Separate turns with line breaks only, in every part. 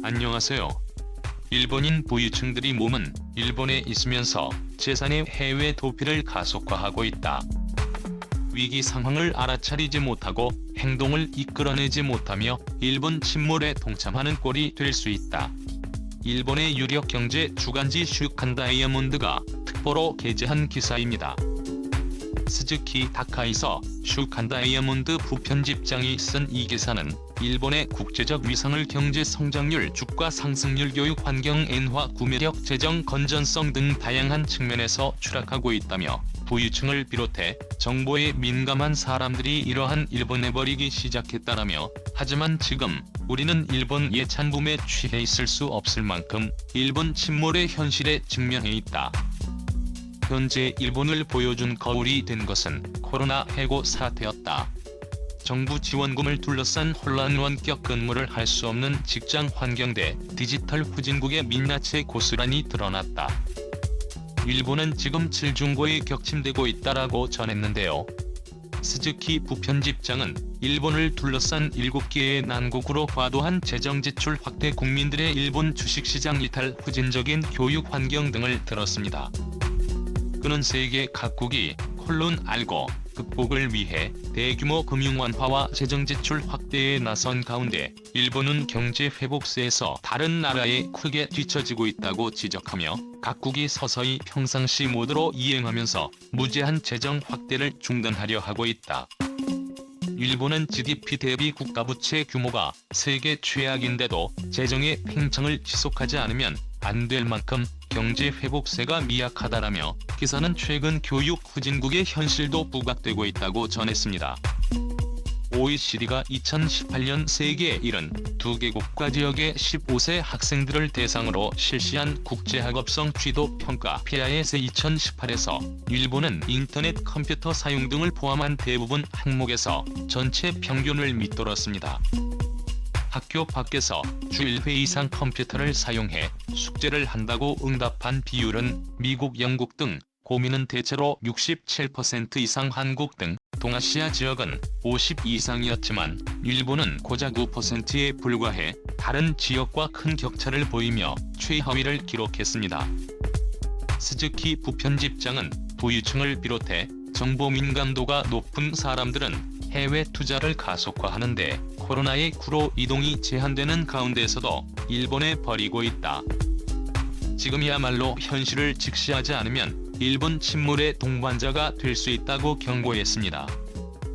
안녕하세요. 일본인 부유층들이 몸은 일본에 있으면서 재산의 해외 도피를 가속화하고 있다. 위기 상황을 알아차리지 못하고 행동을 이끌어내지 못하며 일본 침몰에 동참하는 꼴이 될 수 있다. 일본의 유력 경제 주간지 슈칸 다이아몬드가 특보로 게재한 기사입니다. 스즈키 다카이서 슈칸 다이아몬드 부편집장이 쓴 이 기사는 일본의 국제적 위상을 경제 성장률, 주가 상승률, 교육 환경 N화, 구매력, 재정 건전성 등 다양한 측면에서 추락하고 있다며 부유층을 비롯해 정보에 민감한 사람들이 이러한 일본에 버리기 시작했다라며, 하지만 지금 우리는 일본 예찬붐에 취해 있을 수 없을 만큼 일본 침몰의 현실에 직면해 있다. 현재 일본을 보여준 거울이 된 것은 코로나 해고 사태였다. 정부 지원금을 둘러싼 혼란, 원격 근무를 할 수 없는 직장 환경 대 디지털 후진국의 민낯에 고스란히 드러났다. 일본은 지금 7중고에 격침되고 있다라고 전했는데요. 스즈키 부편집장은 일본을 둘러싼 7개의 난국으로 과도한 재정 지출 확대, 국민들의 일본 주식시장 이탈, 후진적인 교육 환경 등을 들었습니다. 그는 세계 각국이 알고 극복을 위해 대규모 금융 완화와 재정 지출 확대에 나선 가운데 일본은 경제 회복세에서 다른 나라에 크게 뒤처지고 있다고 지적하며, 각국이 서서히 평상시 모드로 이행하면서 무제한 재정 확대를 중단하려 하고 있다. 일본은 GDP 대비 국가부채 규모가 세계 최악인데도 재정의 팽창을 지속하지 않으면 안 될 만큼 경제 회복세가 미약하다라며, 기사는 최근 교육 후진국의 현실도 부각되고 있다고 전했습니다. OECD가 2018년 세계 72개 국가 지역의 15세 학생들을 대상으로 실시한 국제학업성 취도 평가 PISA 2018에서 일본은 인터넷 컴퓨터 사용 등을 포함한 대부분 항목에서 전체 평균을 밑돌았습니다. 학교 밖에서 주 1회 이상 컴퓨터를 사용해 숙제를 한다고 응답한 비율은 미국, 영국 등 고민은 대체로 67% 이상, 한국 등 동아시아 지역은 50 이상이었지만 일본은 고작 9%에 불과해 다른 지역과 큰 격차를 보이며 최하위를 기록했습니다. 스즈키 부편집장은 부유층을 비롯해 정보 민감도가 높은 사람들은 해외 투자를 가속화하는데 코로나의 구로 이동이 제한되는 가운데서도 일본에 버리고 있다. 지금이야말로 현실을 직시하지 않으면 일본 침몰의 동반자가 될 수 있다고 경고했습니다.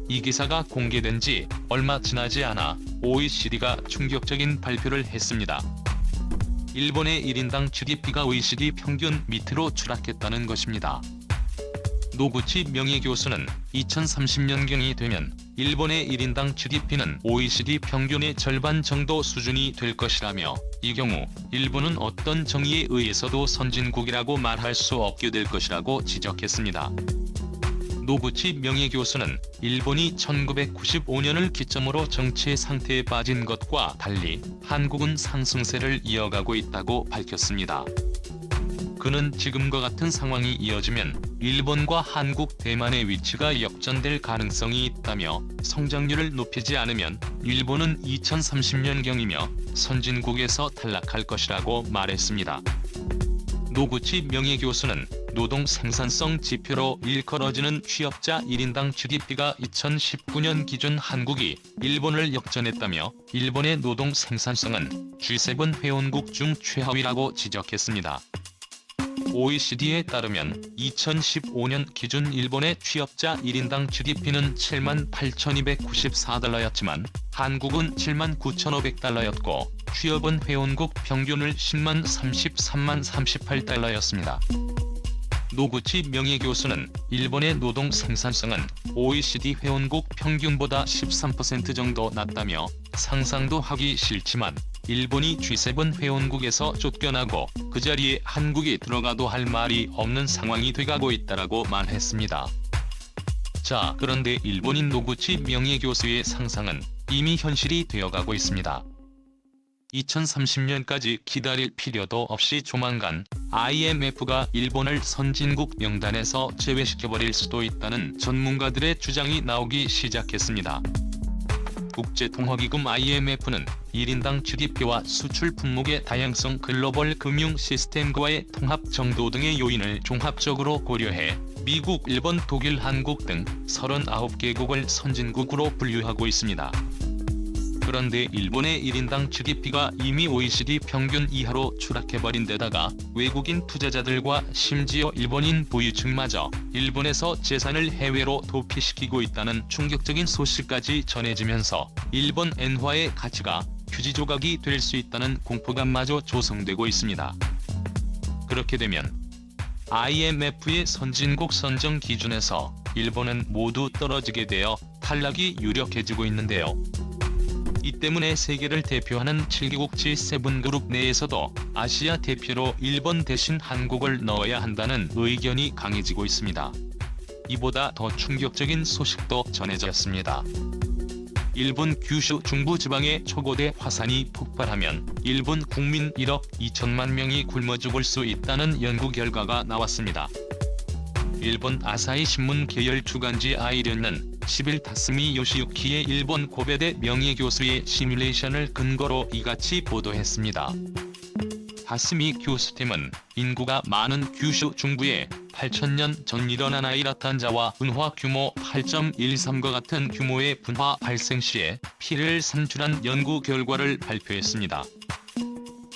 이 기사가 공개된 지 얼마 지나지 않아 OECD가 충격적인 발표를 했습니다. 일본의 1인당 GDP가 OECD 평균 밑으로 추락했다는 것입니다. 노구치 명예교수는 2030년경이 되면 일본의 1인당 GDP는 OECD 평균의 절반 정도 수준이 될 것이라며, 이 경우 일본은 어떤 정의에 의해서도 선진국이라고 말할 수 없게 될 것이라고 지적했습니다. 노구치 명예교수는 일본이 1995년을 기점으로 정체 상태에 빠진 것과 달리 한국은 상승세를 이어가고 있다고 밝혔습니다. 그는 지금과 같은 상황이 이어지면 일본과 한국, 대만의 위치가 역전될 가능성이 있다며, 성장률을 높이지 않으면 일본은 2030년경이며 선진국에서 탈락할 것이라고 말했습니다. 노구치 명예교수는 노동 생산성 지표로 일컬어지는 취업자 1인당 GDP가 2019년 기준 한국이 일본을 역전했다며, 일본의 노동 생산성은 G7 회원국 중 최하위라고 지적했습니다. OECD에 따르면 2015년 기준 일본의 취업자 1인당 GDP는 78,294달러였지만 한국은 79,500달러였고 취업은 회원국 평균을 10만 38달러였습니다. 노구치 명예교수는 일본의 노동 생산성은 OECD 회원국 평균보다 13% 정도 낮다며, 상상도 하기 싫지만 일본이 G7 회원국에서 쫓겨나고 그 자리에 한국이 들어가도 할 말이 없는 상황이 돼가고 있다라고 말했습니다. 자, 그런데 일본인 노구치 명예교수의 상상은 이미 현실이 되어가고 있습니다. 2030년까지 기다릴 필요도 없이 조만간 IMF가 일본을 선진국 명단에서 제외시켜버릴 수도 있다는 전문가들의 주장이 나오기 시작했습니다. 국제통화기금 IMF는 1인당 GDP와 수출 품목의 다양성, 글로벌 금융 시스템과의 통합 정도 등의 요인을 종합적으로 고려해 미국, 일본, 독일, 한국 등 39개국을 선진국으로 분류하고 있습니다. 그런데 일본의 1인당 GDP가 이미 OECD 평균 이하로 추락해버린 데다가 외국인 투자자들과 심지어 일본인 부유층마저 일본에서 재산을 해외로 도피시키고 있다는 충격적인 소식까지 전해지면서 일본 엔화의 가치가 휴지 조각이 될 수 있다는 공포감마저 조성되고 있습니다. 그렇게 되면 IMF의 선진국 선정 기준에서 일본은 모두 떨어지게 되어 탈락이 유력해지고 있는데요. 이 때문에 세계를 대표하는 7개국 G7그룹 내에서도 아시아 대표로 일본 대신 한국을 넣어야 한다는 의견이 강해지고 있습니다. 이보다 더 충격적인 소식도 전해졌습니다. 일본 규슈 중부지방의 초고대 화산이 폭발하면 일본 국민 1억 2천만 명이 굶어 죽을 수 있다는 연구 결과가 나왔습니다. 일본 아사히 신문 계열 주간지 아이른은 10일 타스미 요시유키의 일본 고베대 명예교수의 시뮬레이션을 근거로 이같이 보도했습니다. 타스미 교수팀은 인구가 많은 규슈 중부에 8,000년 전 일어난 아이라탄자와 분화 규모 8.13과 같은 규모의 분화 발생 시에 피를 산출한 연구 결과를 발표했습니다.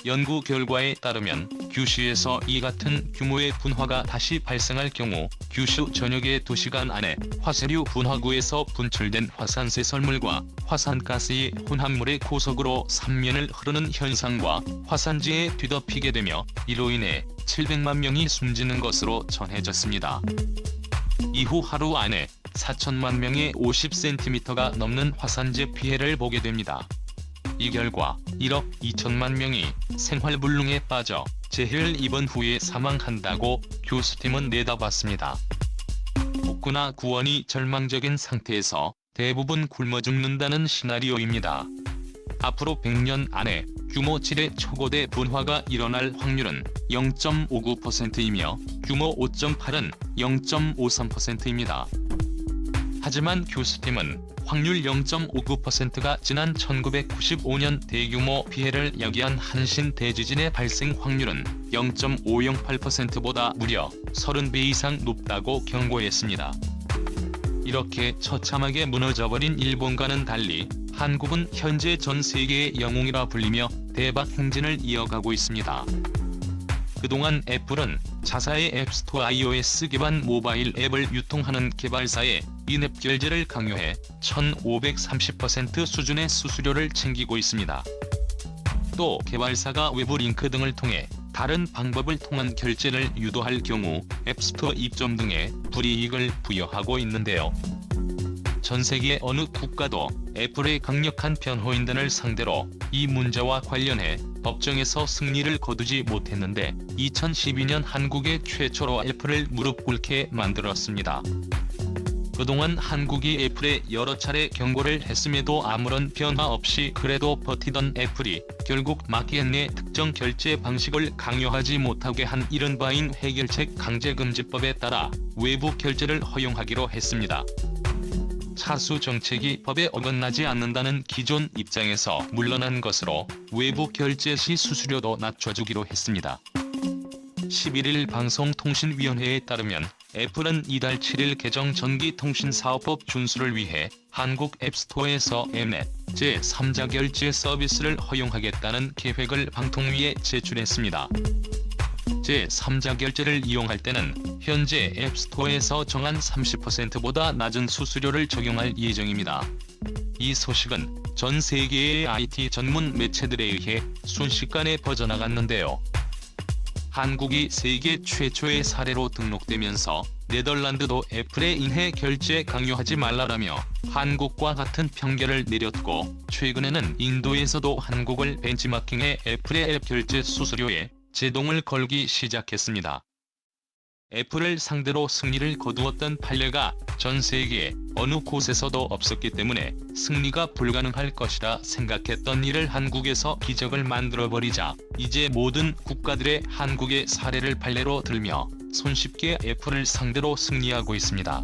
연구 결과에 따르면 규슈에서 이 같은 규모의 분화가 다시 발생할 경우 규슈 전역의 2시간 안에 화쇄류 분화구에서 분출된 화산세 설물과 화산가스의 혼합물의 고속으로 삼면을 흐르는 현상과 화산지에 뒤덮이게 되며 이로 인해 700만 명이 숨지는 것으로 전해졌습니다. 이후 하루 안에 4천만 명의 50cm가 넘는 화산재 피해를 보게 됩니다. 이 결과 1억 2천만 명이 생활불능에 빠져 재해를 입은 후에 사망한다고 교수팀은 내다봤습니다. 복구나 구원이 절망적인 상태에서 대부분 굶어 죽는다는 시나리오입니다. 앞으로 100년 안에 규모 7의 초고대 분화가 일어날 확률은 0.59%이며 규모 5.8은 0.53%입니다. 하지만 교수팀은 확률 0.59%가 지난 1995년 대규모 피해를 야기한 한신 대지진의 발생 확률은 0.508%보다 무려 30배 이상 높다고 경고했습니다. 이렇게 처참하게 무너져버린 일본과는 달리 한국은 현재 전 세계의 영웅이라 불리며 대박 행진을 이어가고 있습니다. 그동안 애플은 자사의 앱스토어 iOS 기반 모바일 앱을 유통하는 개발사에 인앱 결제를 강요해 1530% 수준의 수수료를 챙기고 있습니다. 또 개발사가 외부 링크 등을 통해 다른 방법을 통한 결제를 유도할 경우 앱스토어 입점 등의 불이익을 부여하고 있는데요. 전 세계 어느 국가도 애플의 강력한 변호인단을 상대로 이 문제와 관련해 법정에서 승리를 거두지 못했는데 2012년 한국에 최초로 애플을 무릎 꿇게 만들었습니다. 그동안 한국이 애플에 여러 차례 경고를 했음에도 아무런 변화 없이 그래도 버티던 애플이 결국 마켓 내 특정 결제 방식을 강요하지 못하게 한 이른바인 해결책 강제금지법에 따라 외부 결제를 허용하기로 했습니다. 차수 정책이 법에 어긋나지 않는다는 기존 입장에서 물러난 것으로 외부 결제 시 수수료도 낮춰주기로 했습니다. 11일 방송통신위원회에 따르면 애플은 이달 7일 개정 전기통신사업법 준수를 위해 한국 앱스토어에서 앱넷 제3자 결제 서비스를 허용하겠다는 계획을 방통위에 제출했습니다. 제3자 결제를 이용할 때는 현재 앱스토어에서 정한 30%보다 낮은 수수료를 적용할 예정입니다. 이 소식은 전 세계의 IT 전문 매체들에 의해 순식간에 퍼져나갔는데요. 한국이 세계 최초의 사례로 등록되면서 네덜란드도 애플에 인해 결제 강요하지 말라라며 한국과 같은 평결을 내렸고 최근에는 인도에서도 한국을 벤치마킹해 애플의 앱 결제 수수료에 제동을 걸기 시작했습니다. 애플을 상대로 승리를 거두었던 판례가 전 세계 어느 곳에서도 없었기 때문에 승리가 불가능할 것이라 생각했던 일을 한국에서 기적을 만들어버리자 이제 모든 국가들의 한국의 사례를 판례로 들며 손쉽게 애플을 상대로 승리하고 있습니다.